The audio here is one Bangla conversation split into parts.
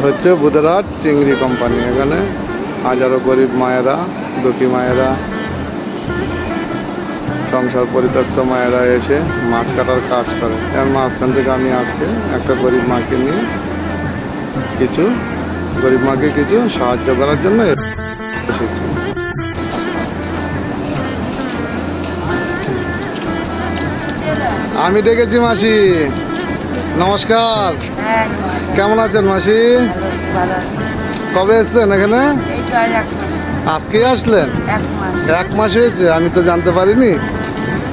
হচ্ছে বুধরাট চিংড়ি কোম্পানি। এখানে হাজারো গরিব মায়েরা, দুঃখী মায়েরা, সংসার পরিত্যক্ত মায়েরা এসে মাছ কাটার কাজ করে। এর মাঝখান থেকে আমি আজকে একটা গরিব মাকে নিয়ে কিছু সাহায্য করার জন্য এসেছি। আমি ডেকেছি মাসি। নমস্কার, কেমন আছেন মাসি? কবে এসছেন এখানে? আজকে আসলেন? 1 মাস হয়েছে? আমি তো জানতে পারিনি।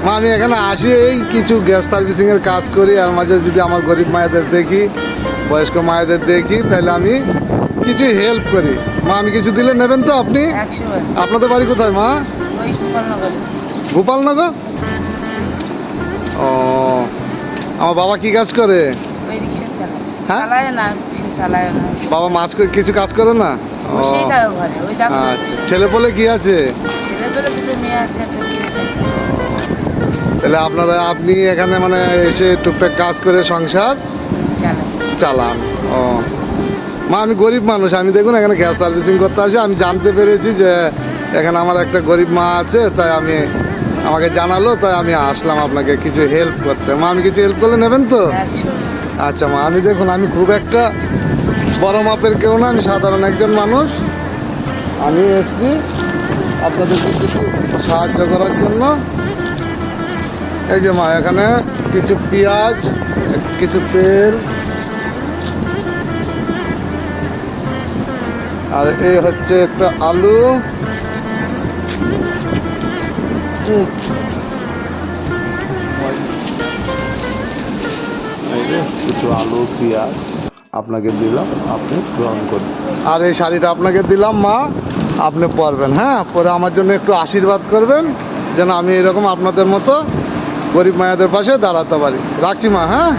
মা, আমি এখানে আসি এই কিছু গ্যাস সার্ভিসিং এর কাজ করি, আর মাঝে যদি আমার গরিব মায়েদের দেখি, বয়স্ক মায়েদের দেখি, তাহলে আমি কিছু হেল্প করি। মা, আমি কিছু দিলে নেবেন তো আপনি? আপনাদের বাড়ি কোথায় মা? গোপালনগর। ও, আমার বাবা কি কাজ করে? হ্যাঁ, বাবা মাছ কিছু কাজ করে না? ছেলে পেলে কি আছে? তাহলে আপনি এখানে মানে এসে টুকটাক কাজ করে সংসার চালান। ও মা, আমি গরিব মানুষ, আমি দেখুন এখানে গ্যাস সার্ভিসিং করতে আসি। আমি জানতে পেরেছি যে এখানে আমার একটা গরিব মা আছে, তাই আমাকে জানালো, তাই আমি আসলাম আপনাকে কিছু হেল্প করতে। মা, আমি কিছু হেল্প করলে নেবেন তো? আচ্ছা মা, আমি দেখুন আমি খুব একটা বড় মাপের কেউ না, আমি সাধারণ একজন মানুষ। আমি এসছি আপনাদেরকে কিছু সাহায্য করার জন্য। এই যে মা, এখানে কিছু পেঁয়াজ, কিছু তেল, আর এই হচ্ছে একটা আলু, কিছু আলু পেঁয়াজ আপনাকে দিলাম, আপনি গ্রহণ করুন। আর এই শাড়িটা আপনাকে দিলাম মা, আপনি পরবেন। হ্যাঁ, পরে আমার জন্য একটু আশীর্বাদ করবেন, যেন আমি এরকম আপনাদের মতো গরিব মায়েদের পাশে দাঁড়াতে পারি। রাখছি মা। হ্যাঁ।